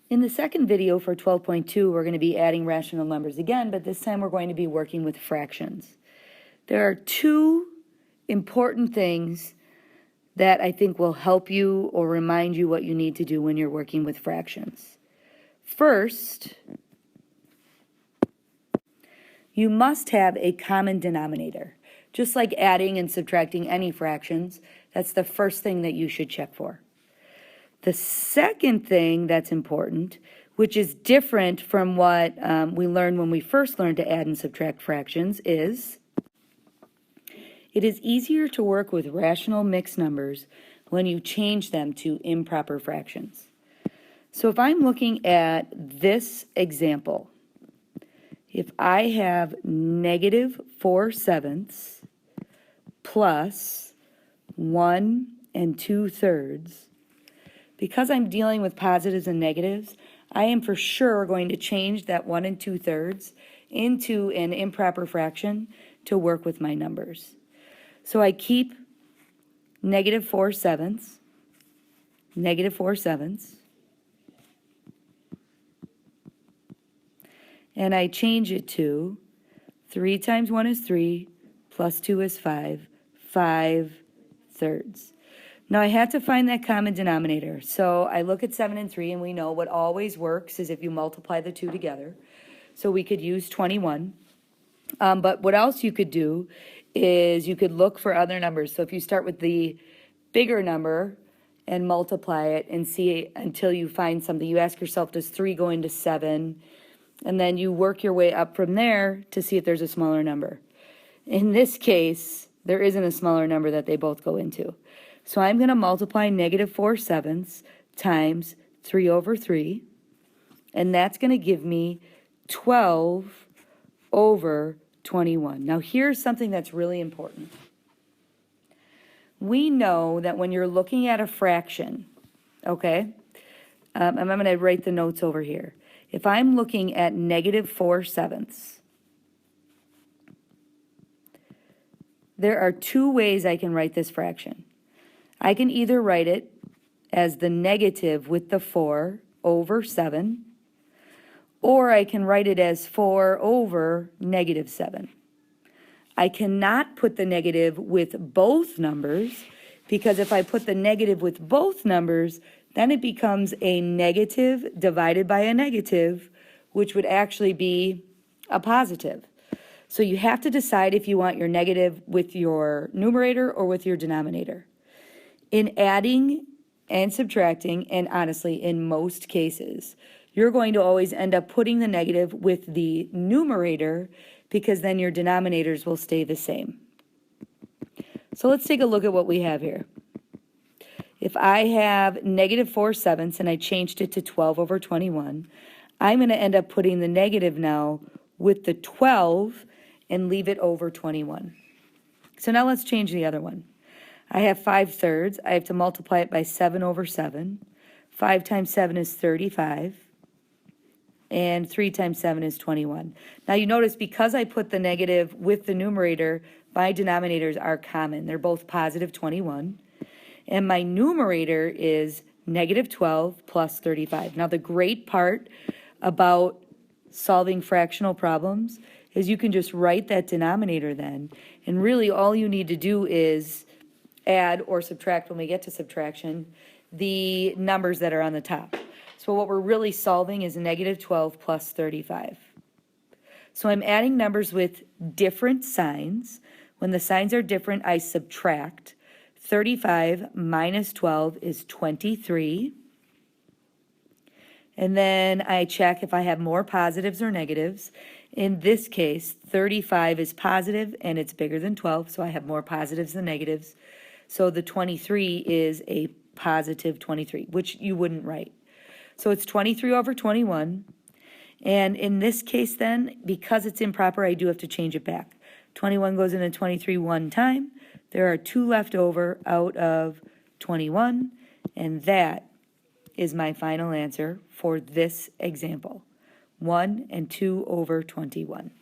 In the second video for 12.2, we're going to be adding rational numbers again, but this time we're going to be working with fractions. There are two important things that I think will help you or remind you what you need to do when you're working with fractions. First, you must have a common denominator. Just like adding and subtracting any fractions, that's the first thing that you should check for. The second thing that's important, which is different from what we learned when we first learned to add and subtract fractions, is it is easier to work with rational mixed numbers when you change them to improper fractions. So if I'm looking at this example, if I have negative 4/7 plus 1 2/3, because I'm dealing with positives and negatives, I am for sure going to change that 1 2/3 into an improper fraction to work with my numbers. So I keep negative 4/7, negative 4/7, and I change it to 3 times 1 is 3, plus 2 is 5, 5/3. Now I had to find that common denominator. So I look at 7 and 3, and we know what always works is if you multiply the two together. So we could use 21. But what else you could do is you could look for other numbers. So if you start with the bigger number and multiply it and see until you find something, you ask yourself, does 3 go into 7? And then you work your way up from there to see if there's a smaller number. In this case, there isn't a smaller number that they both go into. So I'm going to multiply negative 4/7 times 3/3, and that's going to give me 12/21. Now here's something that's really important. We know that when you're looking at a fraction, okay, I'm going to write the notes over here. If I'm looking at negative 4/7, there are two ways I can write this fraction. I can either write it as the negative with the 4/7, or I can write it as 4/-7. I cannot put the negative with both numbers, because if I put the negative with both numbers, then it becomes a negative divided by a negative, which would actually be a positive. So you have to decide if you want your negative with your numerator or with your denominator. In adding and subtracting, and honestly, in most cases, you're going to always end up putting the negative with the numerator, because then your denominators will stay the same. So let's take a look at what we have here. If I have negative 4/7 and I changed it to 12/21, I'm going to end up putting the negative now with the 12 and leave it over 21. So now let's change the other one. I have 5/3. I have to multiply it by 7/7. 5 times 7 is 35. And 3 times 7 is 21. Now you notice because I put the negative with the numerator, my denominators are common. They're both positive 21. And my numerator is negative 12 plus 35. Now the great part about solving fractional problems is you can just write that denominator then. And really all you need to do is add or subtract, when we get to subtraction, the numbers that are on the top. So what we're really solving is negative 12 plus 35. So I'm adding numbers with different signs. When the signs are different, I subtract. 35 minus 12 is 23. And then I check if I have more positives or negatives. In this case, 35 is positive and it's bigger than 12, so I have more positives than negatives. So the 23 is a positive 23, which you wouldn't write. So it's 23/21. And in this case then, because it's improper, I do have to change it back. 21 goes into 23 one time. There are 2 left over out of 21. And that is my final answer for this example. 1 2/21.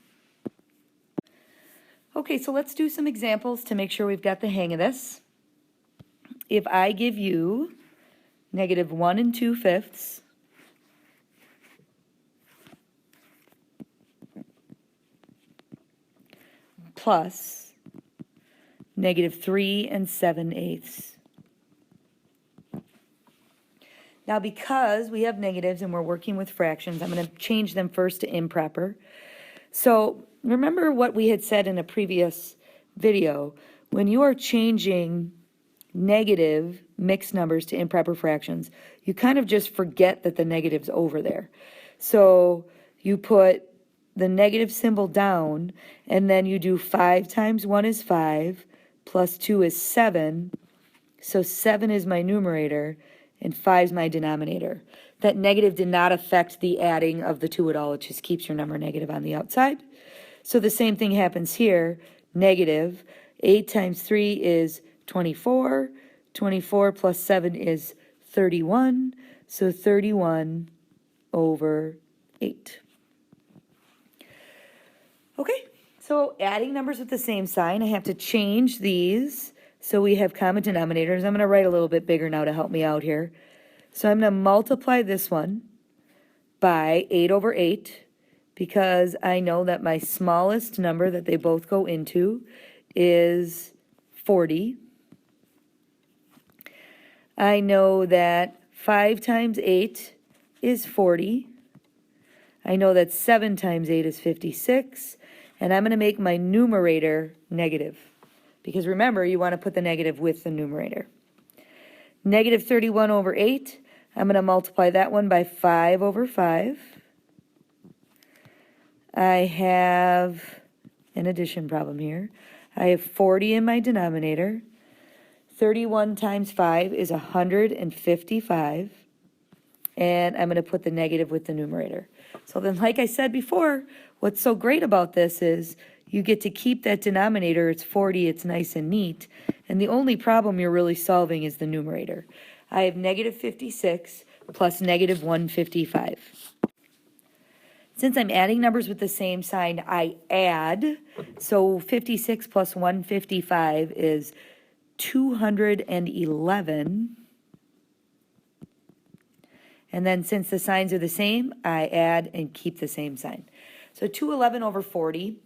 Okay, so let's do some examples to make sure we've got the hang of this. If I give you negative 1 2/5 plus negative 3 7/8. Now, because we have negatives and we're working with fractions, I'm going to change them first to improper. So remember what we had said in a previous video. When you are changing negative mixed numbers to improper fractions, you kind of just forget that the negative's over there. So you put the negative symbol down, and then you do 5 times 1 is 5, plus 2 is 7. So 7 is my numerator, and 5 is my denominator. That negative did not affect the adding of the two at all. It just keeps your number negative on the outside. So the same thing happens here. Negative 8 times 3 is 24. 24 plus 7 is 31. So 31 over 8. Okay, so adding numbers with the same sign, I have to change these so we have common denominators. I'm going to write a little bit bigger now to help me out here. So I'm going to multiply this one by 8 over 8 because I know that my smallest number that they both go into is 40. I know that 5 times 8 is 40. I know that 7 times 8 is 56. And I'm going to make my numerator negative. Because remember, you want to put the negative with the numerator. Negative 31 over 8. I'm going to multiply that one by 5 over 5. I have an addition problem here. I have 40 in my denominator. 31 times 5 is 155. And I'm going to put the negative with the numerator. So then, like I said before, what's so great about this is you get to keep that denominator. It's 40. It's nice and neat. And the only problem you're really solving is the numerator. I have negative 56 plus negative 155. Since I'm adding numbers with the same sign, I add. So 56 plus 155 is 211. And then since the signs are the same, I add and keep the same sign. So 211 over 40.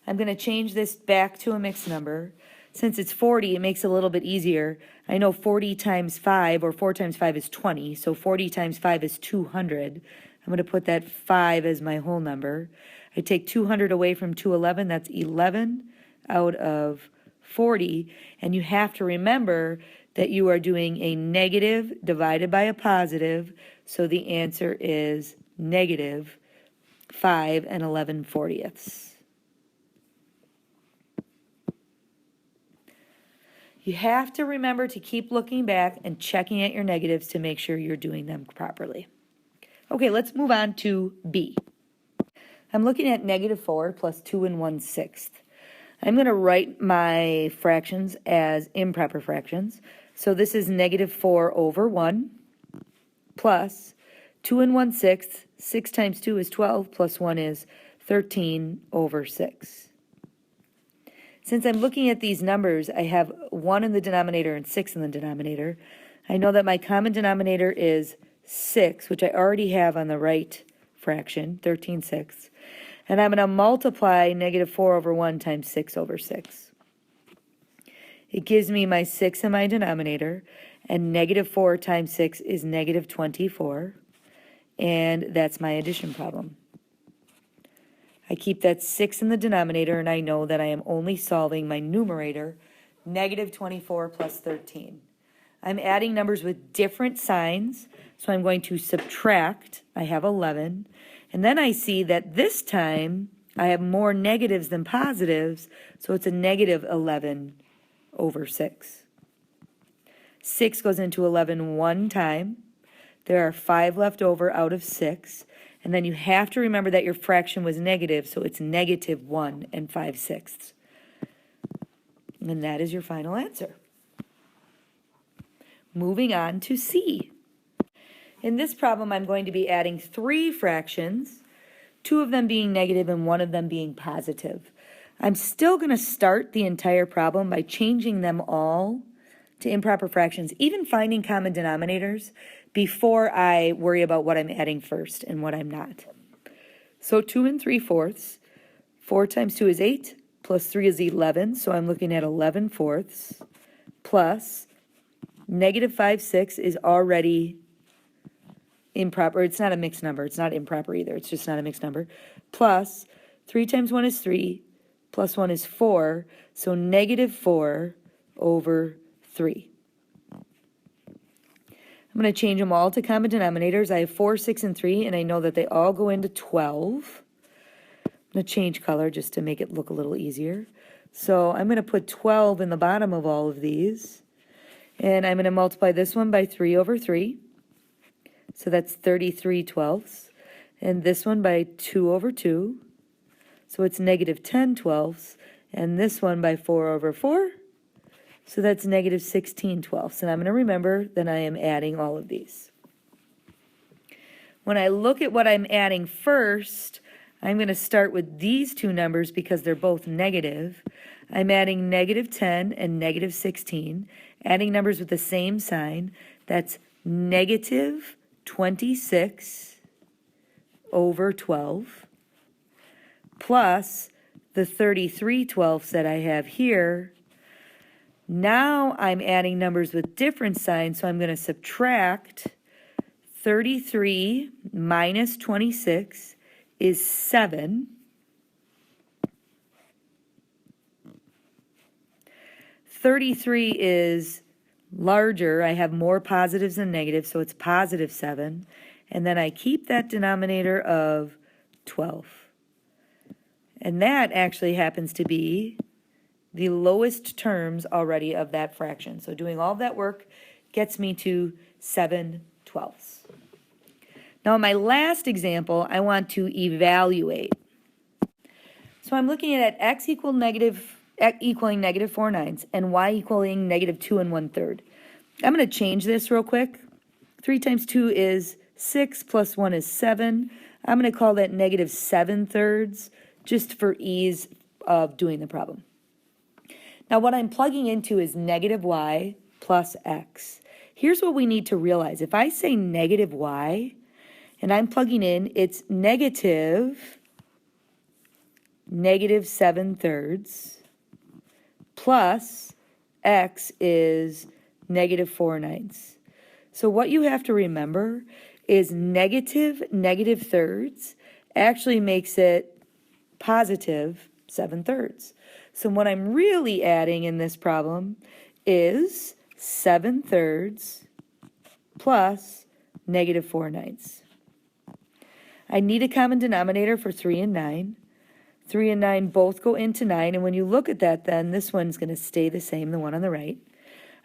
I'm going to change this back to a mixed number. Since it's 40, it makes it a little bit easier. I know 40 times 5, or 4 times 5 is 20. So 40 times 5 is 200. I'm going to put that 5 as my whole number. I take 200 away from 211. That's 11 out of 40. And you have to remember that you are doing a negative divided by a positive, so the answer is negative 5 11/40. You have to remember to keep looking back and checking at your negatives to make sure you're doing them properly. Okay, let's move on to B. I'm looking at negative 4 plus 2 1/6. I'm going to write my fractions as improper fractions. So this is negative 4 over 1 plus 2 1/6. 6 times 2 is 12 plus 1 is 13 over 6. Since I'm looking at these numbers, I have 1 in the denominator and 6 in the denominator. I know that my common denominator is 6, which I already have on the right fraction, 13/6. And I'm going to multiply negative 4 over 1 times 6 over 6. It gives me my 6 in my denominator, and negative 4 times 6 is negative 24, and that's my addition problem. I keep that 6 in the denominator, and I know that I am only solving my numerator, negative 24 plus 13. I'm adding numbers with different signs, so I'm going to subtract. I have 11, and then I see that this time I have more negatives than positives, so it's a negative 11 over 6. 6 goes into 11 one time. There are 5 left over out of 6. And then you have to remember that your fraction was negative, so it's negative 1 5/6. And that is your final answer. Moving on to C. In this problem, I'm going to be adding 3 fractions, 2 of them being negative and 1 of them being positive. I'm still going to start the entire problem by changing them all to improper fractions, even finding common denominators, before I worry about what I'm adding first and what I'm not. So 2 3/4. 4 times 2 is 8. plus 3 is 11, so I'm looking at 11 fourths, plus negative 5 6 is already improper. It's not a mixed number. It's not improper either. It's just not a mixed number. Plus 3 times 1 is 3, plus 1 is 4, so negative 4 over 3. I'm going to change them all to common denominators. I have 4, 6, and 3, and I know that they all go into 12. I'm going to change color just to make it look a little easier. So I'm going to put 12 in the bottom of all of these, and I'm going to multiply this one by 3 over 3. So that's 33 twelfths. And this one by 2 over 2. So it's negative 10 twelfths. And this one by 4 over 4. So that's negative 16 twelfths. And I'm going to remember that I am adding all of these. When I look at what I'm adding first, I'm going to start with these two numbers because they're both negative. I'm adding negative 10 and negative 16. Adding numbers with the same sign. That's negative 26 over 12 plus the 33 twelfths that I have here. Now I'm adding numbers with different signs, so I'm going to subtract 33 minus 26 is 7. 33 is larger. I have more positives than negatives, so it's positive 7. And then I keep that denominator of 12. And that actually happens to be the lowest terms already of that fraction. So doing all that work gets me to 7 twelfths. Now in my last example, I want to evaluate. So I'm looking at x equaling negative 4 ninths and y equaling negative 2 1/3. I'm going to change this real quick. 3 times 2 is 6 plus 1 is 7. I'm going to call that negative 7/3 just for ease of doing the problem. Now what I'm plugging into is negative y plus x. Here's what we need to realize. If I say negative y and I'm plugging in, it's negative 7/3 plus x is negative 4 ninths. So what you have to remember is negative thirds actually makes it positive 7/3. So what I'm really adding in this problem is 7/3 plus negative 4 ninths. I need a common denominator for 3 and 9. 3 and 9 both go into 9, and when you look at that then, this one's going to stay the same, the one on the right.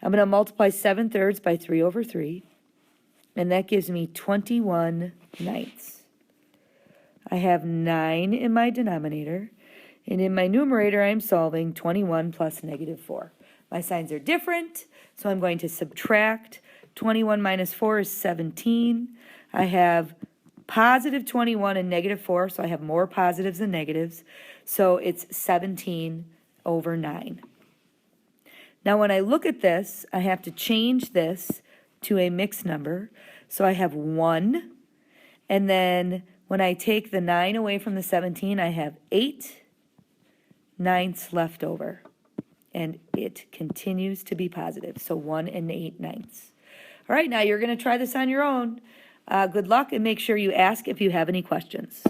I'm going to multiply 7/3 by 3 over 3, and that gives me 21 ninths. I have 9 in my denominator, and in my numerator I'm solving 21 plus negative 4. My signs are different, so I'm going to subtract. 21 minus 4 is 17. I have positive 21 and negative 4, so I have more positives than negatives. So it's 17 over 9. Now when I look at this, I have to change this to a mixed number. So I have 1, and then when I take the 9 away from the 17, I have 8 ninths left over. And it continues to be positive, so 1 and 8 ninths. All right, now you're going to try this on your own. Good luck, and make sure you ask if you have any questions.